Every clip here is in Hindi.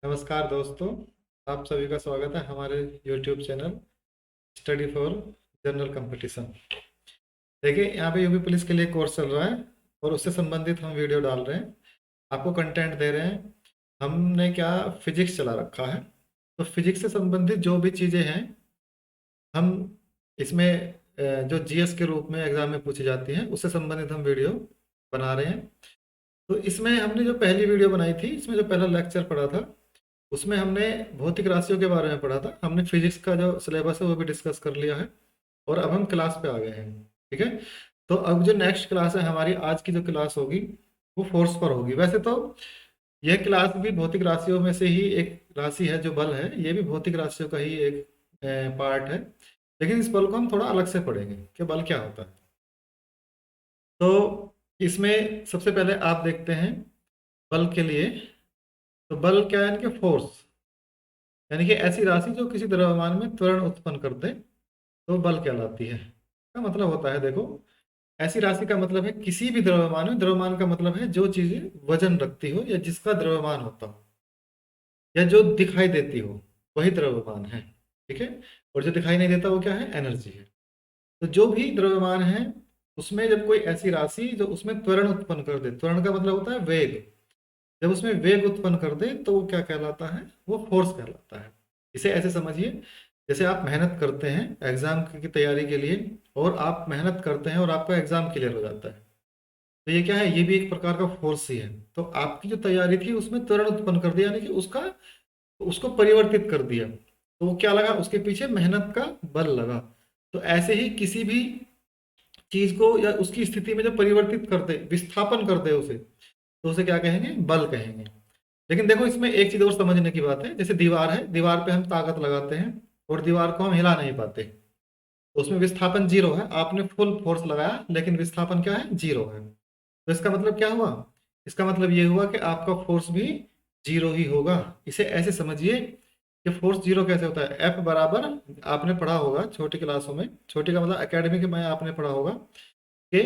नमस्कार दोस्तों। आप सभी का स्वागत है हमारे YouTube channel study for general competition. देखिए, यहाँ पे यूपी पुलिस के लिए कोर्स चल रहा है और उससे संबंधित हम वीडियो डाल रहे हैं, आपको कंटेंट दे रहे हैं। हमने क्या फिजिक्स चला रखा है, तो फिजिक्स से संबंधित जो भी चीज़ें हैं हम इसमें जो जीएस के रूप में एग्जाम में पूछी जाती हैं उससे संबंधित हम वीडियो बना रहे हैं। तो इसमें हमने जो पहली वीडियो बनाई थी, इसमें जो पहला लेक्चर पढ़ा था उसमें हमने भौतिक राशियों के बारे में पढ़ा था। हमने फिजिक्स का जो सिलेबस है वो भी डिस्कस कर लिया है और अब हम क्लास पे आ गए हैं। ठीक है, तो अब जो नेक्स्ट क्लास है हमारी, आज की जो क्लास होगी वो फोर्स पर होगी। वैसे तो यह क्लास भी भौतिक राशियों में से ही एक राशि है, जो बल है ये भी भौतिक राशियों का ही एक पार्ट है, लेकिन इस बल को हम थोड़ा अलग से पढ़ेंगे कि बल क्या होता है। तो इसमें सबसे पहले आप देखते हैं बल के लिए, तो बल क्या है, यानी कि फोर्स, यानी कि ऐसी राशि जो किसी द्रव्यमान में त्वरण उत्पन्न कर दे तो बल कहलाती है। का मतलब होता है, देखो, ऐसी राशि का मतलब है किसी भी द्रव्यमान में, द्रव्यमान का मतलब है जो चीजें वजन रखती हो या जिसका द्रव्यमान होता हो या जो दिखाई देती हो, वही द्रव्यमान है। ठीक है, और जो दिखाई नहीं देता वो क्या है, एनर्जी है। तो जो भी द्रव्यमान है उसमें जब कोई ऐसी राशि जो उसमें त्वरण उत्पन्न कर दे, त्वरण का मतलब होता है वेग, जब उसमें वेग उत्पन्न कर दे तो वो क्या कहलाता है, वो फोर्स कहलाता है। इसे ऐसे समझिए, जैसे आप मेहनत करते हैं एग्जाम की तैयारी के लिए, और आप मेहनत करते हैं और आपका एग्जाम क्लियर हो जाता है, तो ये क्या है, ये भी एक प्रकार का फोर्स ही है। तो आपकी जो तैयारी थी उसमें त्वरण उत्पन्न कर दिया, यानी कि उसका उसको परिवर्तित कर दिया, तो वो क्या लगा, उसके पीछे मेहनत का बल लगा। तो ऐसे ही किसी भी चीज को या उसकी स्थिति में जो परिवर्तित कर दे, विस्थापन कर दे उसे, तो उसे क्या कहेंगे, बल कहेंगे। लेकिन देखो, इसमें एक चीज और समझने की बात है, जैसे दीवार है, दीवार पे हम ताकत लगाते हैं और दीवार को हम हिला नहीं पाते, तो उसमें विस्थापन जीरो है। आपने फुल फोर्स लगाया लेकिन विस्थापन क्या है, जीरो है। तो इसका मतलब क्या हुआ, इसका मतलब ये हुआ कि आपका फोर्स भी जीरो ही होगा। इसे ऐसे समझिए कि फोर्स जीरो कैसे होता है। एफ बराबर, आपने पढ़ा होगा छोटी क्लासों में, छोटी का मतलब एकेडमिक में आपने पढ़ा होगा कि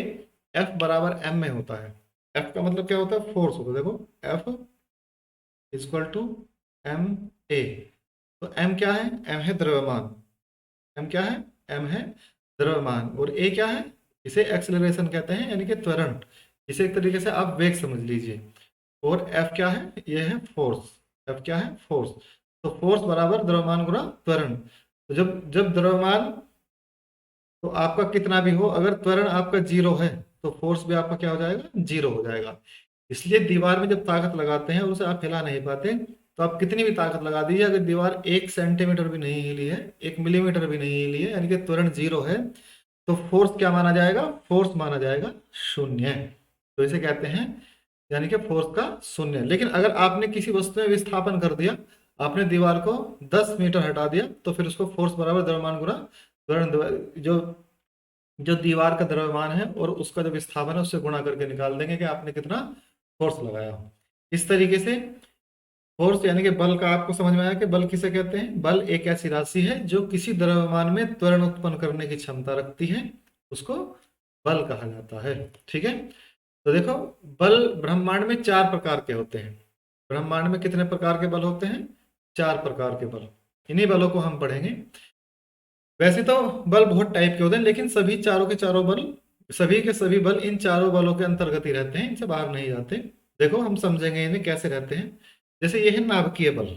एफ बराबर एम में होता है। एफ का मतलब क्या होता है, फोर्स होता है। देखो, F equal to M A. तो एम क्या है, एम है द्रव्यमान। एम क्या है, एम है द्रव्यमान, और ए क्या है, इसे एक्सेलरेशन कहते हैं, यानी कि त्वरण। इसे एक तरीके से आप वेग समझ लीजिए। और एफ क्या है, ये है फोर्स। एफ क्या है, फोर्स। तो फोर्स बराबर द्रव्यमान गुणा त्वरण। तो जब जब द्रव्यमान तो आपका कितना भी हो, अगर त्वरण आपका जीरो है तो फोर्स भी आपका क्या हो जाएगा, जीरो हो जाएगा। इसलिए दीवार में जब ताकत लगाते हैं और उसे आप हिला नहीं पाते, तो आप कितनी भी ताकत लगा दीजिए, अगर दीवार 1 सेंटीमीटर भी नहीं हिली है, 1 मिलीमीटर भी नहीं हिली है, यानी कि त्वरण जीरो है, तो फोर्स क्या माना जाएगा, फोर्स माना जाएगा शून्य। तो इसे कहते हैं, यानी कि फोर्स का शून्य। लेकिन अगर आपने किसी वस्तु में विस्थापन कर दिया, आपने दीवार को 10 मीटर हटा दिया, तो फिर उसको फोर्स बराबर द्रव्यमान गुना त्वरण, जो जो दीवार का द्रव्यमान है और उसका जो विस्थापन है उससे गुणा करके निकाल देंगे कि आपने कितना फोर्स लगाया हो। इस तरीके से फोर्स यानी कि बल का आपको समझ में आया कि बल किसे कहते हैं। बल एक ऐसी राशि है जो किसी द्रव्यमान में त्वरण उत्पन्न करने की क्षमता रखती है, उसको बल कहा जाता है। ठीक है, तो देखो, बल ब्रह्मांड में 4 प्रकार के होते हैं। ब्रह्मांड में कितने प्रकार के बल होते हैं, 4 प्रकार के बल। इन्हीं बलों को हम पढ़ेंगे। वैसे तो बल बहुत टाइप के होते हैं, लेकिन सभी चारों के चारों बल, सभी के सभी बल इन चारों बलों के अंतर्गत ही रहते हैं, इनसे बाहर नहीं जाते। देखो, हम समझेंगे इन्हें कैसे रहते हैं। जैसे ये है नाभिकीय बल।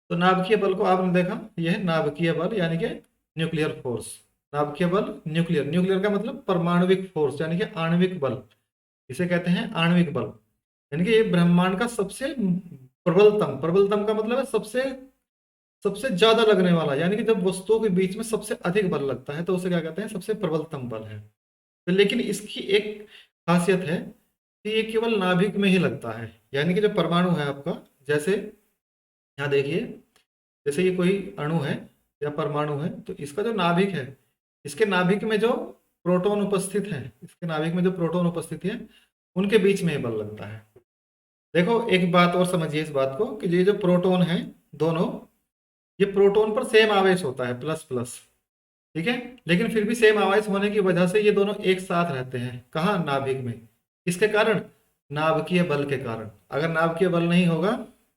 तो नाभिकीय बल को आपने देखा, यह है नाभिकीय बल, यानी कि न्यूक्लियर फोर्स। नाभिकीय बल, न्यूक्लियर, न्यूक्लियर का मतलब परमाणुविक फोर्स, यानी कि आणविक बल। इसे कहते हैं आणविक बल। यानी कि ये ब्रह्मांड का सबसे प्रबलतम, प्रबलतम का मतलब है सबसे सबसे ज्यादा लगने वाला, यानी कि जब वस्तुओं के बीच में सबसे अधिक बल लगता है तो उसे क्या कहते हैं, सबसे प्रबलतम बल है। तो लेकिन इसकी एक खासियत है कि ये केवल नाभिक में ही लगता है, यानी कि जो परमाणु है आपका, जैसे यहाँ देखिए, जैसे ये कोई अणु है या परमाणु है, तो इसका जो नाभिक है, इसके नाभिक में जो प्रोटॉन उपस्थित है, इसके नाभिक में जो प्रोटॉन उपस्थित है, उनके बीच में ये बल लगता है। देखो, एक बात और समझिए इस बात को, कि ये जो प्रोटॉन है दोनों, ये प्रोटॉन पर सेम आवेश होता है, प्लस प्लस। ठीक है, लेकिन फिर भी सेम आवेश होने की वजह से ये दोनों एक साथ रहते हैं, कहाँ, नाभिक में। किसके कारण, नाभिकीय बल के कारण। अगर नाभिकीय बल नहीं होगा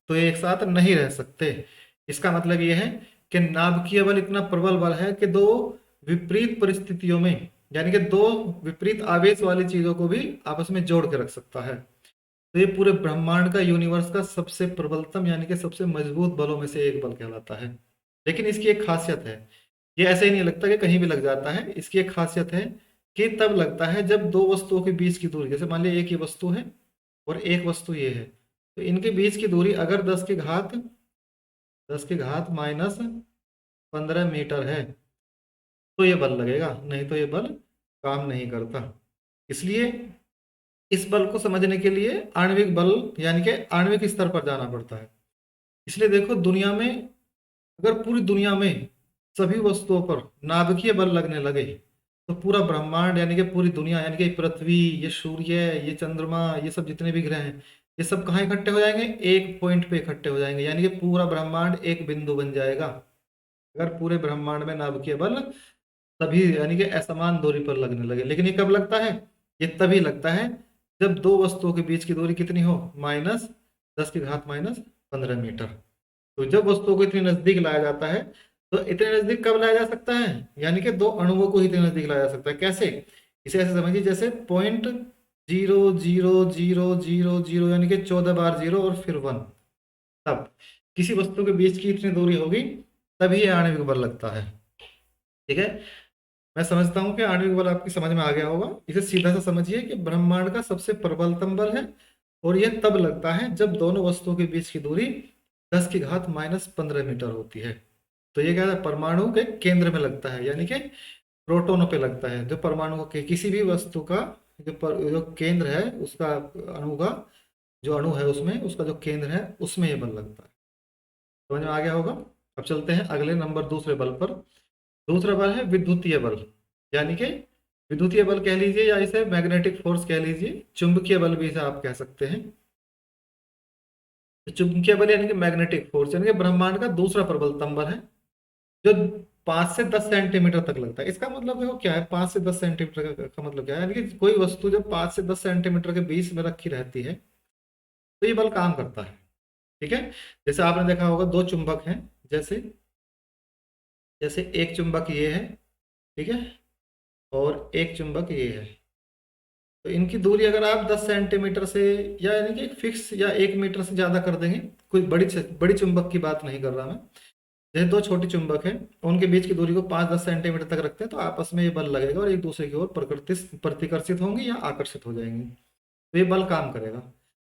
तो ये एक साथ नहीं रह सकते। इसका मतलब ये है कि नाभिकीय बल इतना प्रबल बल है कि दो विपरीत परिस्थितियों में, यानी कि दो विपरीत आवेश वाली चीजों को भी आपस में जोड़ के रख सकता है। तो ये पूरे ब्रह्मांड का, यूनिवर्स का सबसे प्रबलतम यानी कि सबसे मजबूत बलों में से एक बल कहलाता है। लेकिन इसकी एक खासियत है, ये ऐसे ही नहीं लगता कि कहीं भी लग जाता है। इसकी एक खासियत है कि तब लगता है जब दो वस्तुओं के बीच की दूरी, जैसे मान लिया एक ही वस्तु है और एक वस्तु ये है, तो इनके बीच की दूरी अगर 10 की घात -15 मीटर है तो ये बल लगेगा, नहीं तो ये बल काम नहीं करता। इसलिए इस बल को समझने के लिए आणविक बल यानी कि आणविक स्तर पर जाना पड़ता है। इसलिए देखो, दुनिया में अगर पूरी दुनिया में सभी वस्तुओं पर नाभिकीय बल लगने लगे तो पूरा ब्रह्मांड यानी कि पूरी दुनिया, यानी कि पृथ्वी, ये सूर्य, ये चंद्रमा, ये सब जितने भी ग्रह हैं, ये सब कहाँ इकट्ठे हो जाएंगे? एक पॉइंट पे इकट्ठे हो जाएंगे, यानी कि पूरा ब्रह्मांड एक बिंदु बन जाएगा अगर पूरे ब्रह्मांड में नाभिकीय बल तभी यानी कि असमान दूरी पर लगने लगे। लेकिन ये कब लगता है? ये तभी लगता है जब दो वस्तुओं के बीच की दूरी कितनी हो? -10 की घात -15 मीटर। तो जब वस्तुओं को इतनी नजदीक लाया जाता है, तो इतने नजदीक कब लाया जा सकता है? यानी कि दो अणुओं को ही इतने नजदीक लाया जा सकता है। कैसे? इसे ऐसे समझिए जैसे 0.0000 यानी कि 14 बार 0 और फिर 1। तब किसी वस्तु के बीच की इतनी दूरी होगी तभी ये आणविक बल लगता है। ठीक है, मैं समझता हूं कि आणविक बल आपकी समझ में आ गया होगा। इसे सीधा सा समझिए कि ब्रह्मांड का सबसे प्रबलतम बल है और यह तब लगता है जब दोनों वस्तुओं के बीच की दूरी 10 की घात -15 मीटर होती है। तो ये क्या है? परमाणु के केंद्र में लगता है, यानी कि प्रोटोनों पे लगता है। जो परमाणु के किसी भी वस्तु का जो केंद्र है, उसका अणु का जो अणु है उसमें, उसका जो केंद्र है उसमें ये बल लगता है। समझ में आ गया होगा। अब चलते हैं अगले नंबर, दूसरे बल पर। दूसरा बल है विद्युतीय बल, यानी कि विद्युतीय बल कह लीजिए या इसे मैग्नेटिक फोर्स कह लीजिए, चुंबकीय बल भी इसे आप कह सकते हैं। तो चुंबकीय बल यानी कि मैग्नेटिक फोर्स, यानी कि ब्रह्मांड का दूसरा प्रबलतम बल है जो 5 से 10 सेंटीमीटर तक लगता है। इसका मतलब देखो क्या है? 5 से 10 सेंटीमीटर का मतलब क्या है? यानी कि कोई वस्तु जब 5 से 10 सेंटीमीटर के बीच में रखी रहती है तो ये बल काम करता है। ठीक है, जैसे आपने देखा होगा दो चुंबक हैं, जैसे जैसे एक चुंबक ये है, ठीक है, और एक चुंबक ये है। तो इनकी दूरी अगर आप 10 सेंटीमीटर से, या यानी कि एक फिक्स या 1 मीटर से ज़्यादा कर देंगे, कोई बड़ी बड़ी चुंबक की बात नहीं कर रहा मैं, जैसे दो छोटी चुंबक हैं उनके बीच की दूरी को 5-10 सेंटीमीटर तक रखते हैं तो आपस में ये बल लगेगा और एक दूसरे की ओर प्रतिकर्षित होंगे या आकर्षित हो जाएंगे, तो ये बल काम करेगा।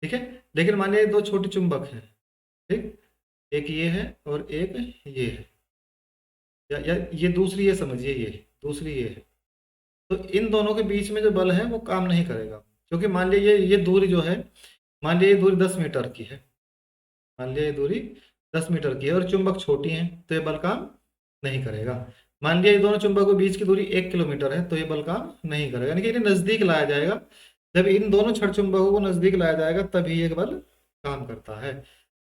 ठीक है, लेकिन मान लीजिए दो छोटे चुंबक हैं, ठीक, एक ये है और एक ये है, या ये दूसरी, ये समझिए ये दूसरी ये है, तो इन दोनों के बीच में जो बल है वो काम नहीं करेगा, क्योंकि मान लीजिए ये दूरी जो है, मान लीजिए ये दूरी 10 मीटर की है, मान लीजिए ये दूरी 10 मीटर की है और चुंबक छोटी है तो ये बल काम नहीं करेगा। मान लिया ये दोनों चुंबकों के बीच की दूरी 1 किलोमीटर है तो ये बल काम नहीं करेगा, यानी कि इन्हें नजदीक लाया जाएगा। जब इन दोनों छड़ चुंबकों को नजदीक लाया जाएगा तभी ये बल काम करता है।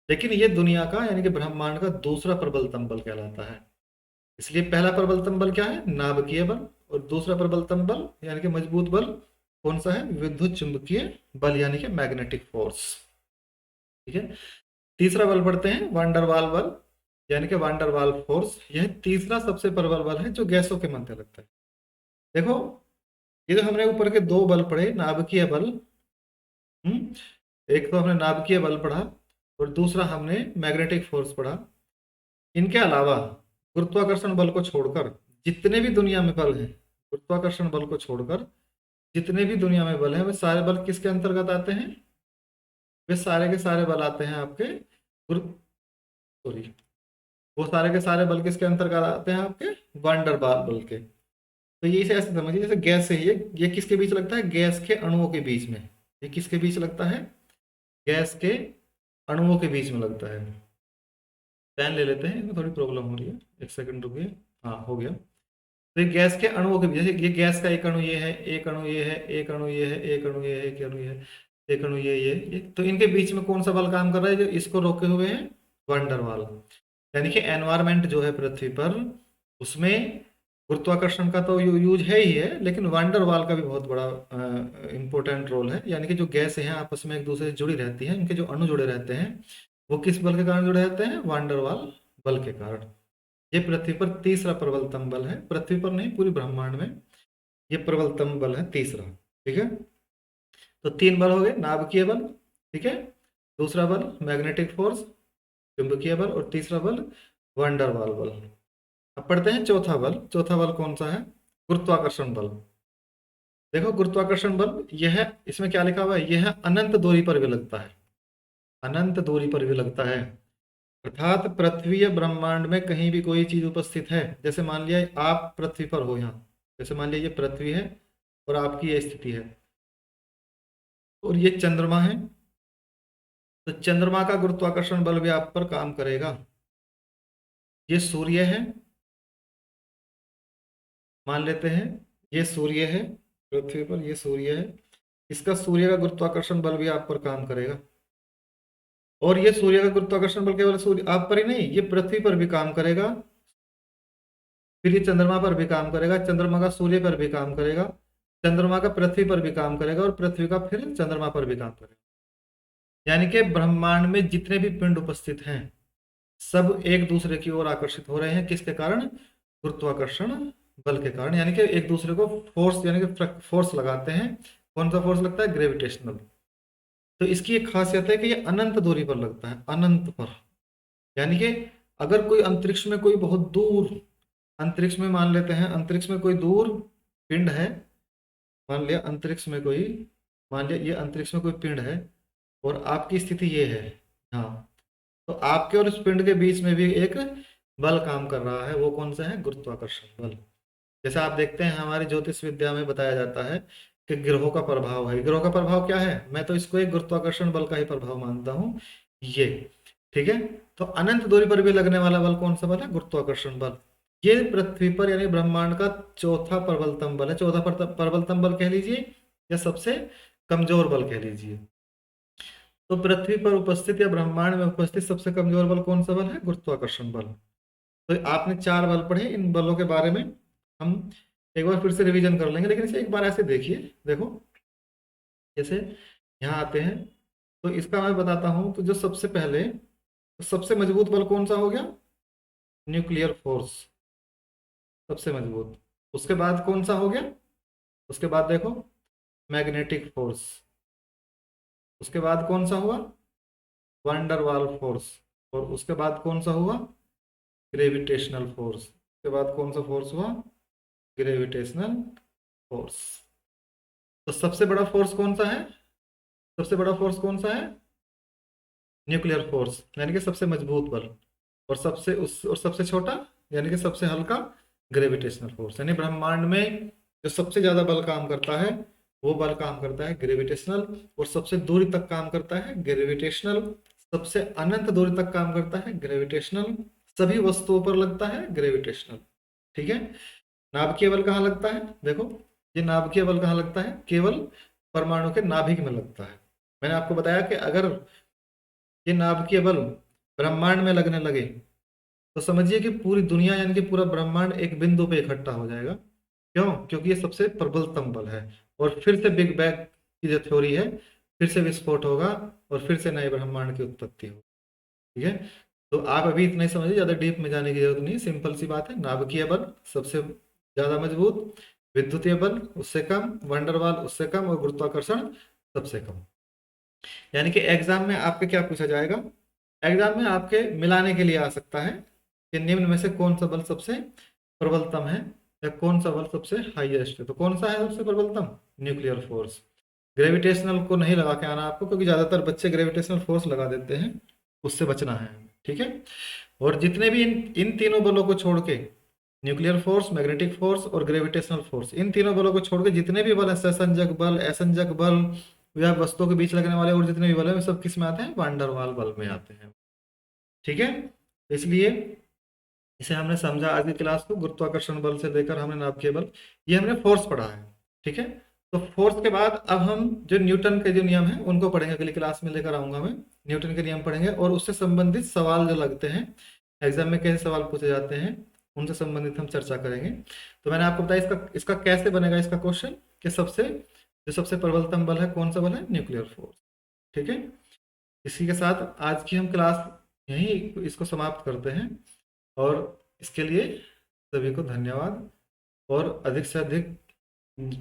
लेकिन ये दुनिया का यानी कि ब्रह्मांड का दूसरा प्रबलतम बल कहलाता है। इसलिए पहला प्रबलतम बल क्या है? नाभिकीय बल। और दूसरा प्रबलतम बल यानी कि मजबूत बल कौन सा है? विद्युत चुंबकीय बल यानी कि मैग्नेटिक फोर्स। ठीक है, तीसरा बल पढ़ते हैं वांडरवाल बल यानी कि वांडरवाल फोर्स। यह तीसरा सबसे प्रबल बल है जो गैसों के मध्य लगता है। देखो, ये जो हमने ऊपर के दो बल पढ़े, नाभिकीय बल, एक तो हमने नाभिकीय बल पढ़ा और दूसरा हमने मैग्नेटिक फोर्स पढ़ा। इनके अलावा गुरुत्वाकर्षण बल को छोड़कर जितने भी दुनिया में बल हैं, गुरुत्वाकर्षण बल को छोड़कर जितने भी दुनिया में बल हैं, वे सारे बल किसके अंतर्गत आते हैं? वे सारे के सारे बल आते हैं आपके गुरु सॉरी वो सारे के सारे बल किसके अंतर्गत आते हैं? आपके वांडरवाल बल के। तो ये इसे ऐसे समझिए जैसे गैस है, ये किसके बीच लगता है? गैस के अणुओं के बीच में। ये किसके बीच लगता है? गैस के अणुओं के बीच में लगता है। पेन ले लेते हैं, इसमें थोड़ी प्रॉब्लम हो रही है, एक सेकंड रुकिए। हाँ, हो गया। तो ये गैस के अणुओं के बीच, जैसे ये गैस का एक अणु ये है, एक अणु ये है, एक अणु ये है, एक अणु ये है, एक अणु ये है, एक अणु ये, तो इनके बीच में कौन सा बल काम कर रहा है जो इसको रोके हुए है? वंडरवाल। यानी कि एनवायरमेंट जो है पृथ्वी पर, उसमें गुरुत्वाकर्षण का तो यूज है ही है, लेकिन वंडरवाल का भी बहुत बड़ा इंपॉर्टेंट रोल है। यानी कि जो गैस हैं आपस में एक दूसरे से जुड़ी रहती हैं, इनके जो अणु जुड़े रहते हैं, वो किस बल के कारण जुड़े रहते हैं? वांडरवाल बल के कारण। ये पृथ्वी पर तीसरा प्रबलतम बल है, पृथ्वी पर नहीं पूरी ब्रह्मांड में ये प्रबलतम बल है तीसरा। ठीक है, तो तीन बल हो गए, नाभिकीय बल, ठीक है, दूसरा बल मैग्नेटिक फोर्स चुंबकीय बल, और तीसरा बल वंडरवाल बल। अब पढ़ते हैं चौथा बल। चौथा बल कौन सा है? गुरुत्वाकर्षण बल। देखो गुरुत्वाकर्षण बल यह है, इसमें क्या लिखा हुआ है? यह अनंत दूरी पर भी लगता है, अनंत दूरी पर भी लगता है। अर्थात पृथ्वी या ब्रह्मांड में कहीं भी कोई चीज उपस्थित है, जैसे मान लिया आप पृथ्वी पर हो यहाँ, जैसे मान लिया ये पृथ्वी है और आपकी ये स्थिति है, और ये चंद्रमा है, तो चंद्रमा का गुरुत्वाकर्षण बल भी आप पर काम करेगा। ये सूर्य है, मान लेते हैं ये सूर्य है, पृथ्वी पर ये सूर्य है, इसका सूर्य का गुरुत्वाकर्षण बल भी आप पर काम करेगा। और ये सूर्य का गुरुत्वाकर्षण बल केवल सूर्य आप पर ही नहीं, ये पृथ्वी पर भी काम करेगा, फिर ये चंद्रमा पर भी काम करेगा, चंद्रमा का सूर्य पर भी काम करेगा, चंद्रमा का पृथ्वी पर भी काम करेगा, और पृथ्वी का फिर चंद्रमा पर भी काम करेगा। यानी कि ब्रह्मांड में जितने भी पिंड उपस्थित हैं सब एक दूसरे की ओर आकर्षित हो रहे हैं, किसके कारण? गुरुत्वाकर्षण बल के कारण। यानी कि एक दूसरे को फोर्स, यानी कि फोर्स लगाते हैं। कौन सा फोर्स लगता है? ग्रेविटेशनल। तो इसकी एक खासियत है कि ये अनंत दूरी पर लगता है, अनंत पर। यानी कि अगर कोई अंतरिक्ष में कोई बहुत दूर, अंतरिक्ष में मान लेते हैं अंतरिक्ष में कोई दूर पिंड है, मान लिया अंतरिक्ष में कोई, मान लिया ये अंतरिक्ष में कोई पिंड है और आपकी स्थिति ये है, हाँ, तो आपके और उस पिंड के बीच में भी एक बल काम कर रहा है। वो कौन सा है? गुरुत्वाकर्षण बल। जैसे आप देखते हैं हमारी ज्योतिष विद्या में बताया जाता है कि ग्रहों का प्रभाव है। ग्रहों का प्रभाव क्या है? मैं तो इसको एक गुरुत्वाकर्षण बल का ही प्रभाव मानता हूँ ये। ठीक है, तो अनंत दूरी पर भी लगने वाला बल कौन सा बल है? गुरुत्वाकर्षण बल। ये पृथ्वी पर यानी ब्रह्मांड का चौथा प्रबलतम बल है। चौथा प्रबलतम बल कह लीजिए या सबसे कमजोर बल कह लीजिए। तो पृथ्वी पर उपस्थित या ब्रह्मांड में उपस्थित सबसे कमजोर बल कौन सा बल है? गुरुत्वाकर्षण बल। तो आपने चार बल पढ़े, इन बलों के बारे में हम एक बार फिर से रिवीजन कर लेंगे, लेकिन इसे एक बार ऐसे देखिए। देखो जैसे यहाँ आते हैं तो इसका मैं बताता हूँ। तो जो सबसे पहले, तो सबसे मजबूत बल कौन सा हो गया? न्यूक्लियर फोर्स, सबसे मजबूत। उसके बाद कौन सा हो गया? उसके बाद देखो मैग्नेटिक फोर्स। उसके बाद कौन सा हुआ? Van der Waals force. और उसके बाद कौन सा हुआ? Gravitational force. उसके बाद कौन सा फोर्स हुआ? Gravitational force. तो सबसे बड़ा फोर्स कौन सा है? सबसे बड़ा फोर्स कौन सा है? न्यूक्लियर फोर्स, यानी कि सबसे मजबूत बल। और सबसे छोटा यानी कि सबसे हल्का ग्रेविटेशनल फोर्स। यानी ब्रह्मांड में जो सबसे ज्यादा बल काम करता है वो बल काम करता है ग्रेविटेशनल, और सबसे दूरी तक काम करता है ग्रेविटेशनल, सबसे अनंत दूरी तक काम करता है ग्रेविटेशनल, सभी वस्तुओं पर लगता है ग्रेविटेशनल। ठीक है, नाभिकीय बल कहाँ लगता है? देखो ये नाभिकीय बल कहाँ लगता है? केवल परमाणु के नाभिक में लगता है। मैंने आपको बताया कि अगर ये नाभिकीय बल ब्रह्मांड में लगने लगे तो समझिए कि पूरी दुनिया यानी कि पूरा ब्रह्मांड एक बिंदु पे इकट्ठा हो जाएगा। क्यों? क्योंकि ये सबसे प्रबलतम बल है। और फिर से बिग बैंग की जो थ्योरी है, फिर से विस्फोट होगा और फिर से नए ब्रह्मांड की उत्पत्ति होगी। ठीक है, तो आप अभी इतना ही समझिए, ज्यादा डीप में जाने की जरूरत नहीं, सिंपल सी बात है। नाभिकीय बल सबसे ज्यादा मजबूत, विद्युतीय बल उससे कम, वंडरवाल उससे कम, और गुरुत्वाकर्षण सबसे कम। यानी कि एग्जाम में आपके क्या पूछा जाएगा? एग्जाम में आपके मिलाने के लिए आ सकता है कि निम्न में से कौन सा बल सबसे प्रबलतम है या कौन सा बल सबसे हाईएस्ट है। तो कौन सा है सबसे प्रबलतम? Nuclear force. ग्रेविटेशनल को नहीं लगा के आना आपको, क्योंकि ज्यादातर बच्चे ग्रेविटेशनल फोर्स लगा देते हैं, उससे बचना है। ठीक है, और जितने भी इन तीनों बलों को छोड़ के, न्यूक्लियर फोर्स, मैग्नेटिक फोर्स और ग्रेविटेशनल फोर्स, इन तीनों बलों को छोड़ के जितने भी बल है, सहसंजक बल, असंजक बल या वस्तुओं के बीच लगने वाले और जितने भी बल है, वे सब किस में आते हैं? वान डेर वाल बल में आते हैं। ठीक है, इसलिए इसे हमने समझा आज की क्लास को, गुरुत्वाकर्षण बल से लेकर हमने नाभिकीय बल, ये हमने फोर्स पढ़ा है। ठीक है, तो फोर्स के बाद अब हम जो न्यूटन के जो नियम है उनको पढ़ेंगे, अगली क्लास में लेकर आऊंगा मैं। न्यूटन के नियम पढ़ेंगे और उससे संबंधित सवाल जो लगते हैं एग्जाम में, कैसे सवाल पूछे जाते हैं, उनसे संबंधित हम चर्चा करेंगे। तो मैंने आपको बताया इसका इसका कैसे बनेगा इसका क्वेश्चन, कि सबसे जो सबसे प्रबलतम बल है कौन सा बल है? Nuclear force. ठीक है, इसी के साथ आज की हम क्लास यहीं इसको समाप्त करते हैं, और इसके लिए सभी को धन्यवाद। और अधिक से अधिक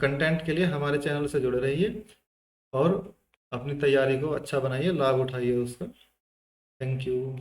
कंटेंट के लिए हमारे चैनल से जुड़े रहिए और अपनी तैयारी को अच्छा बनाइए, लाभ उठाइए उसका। Thank you.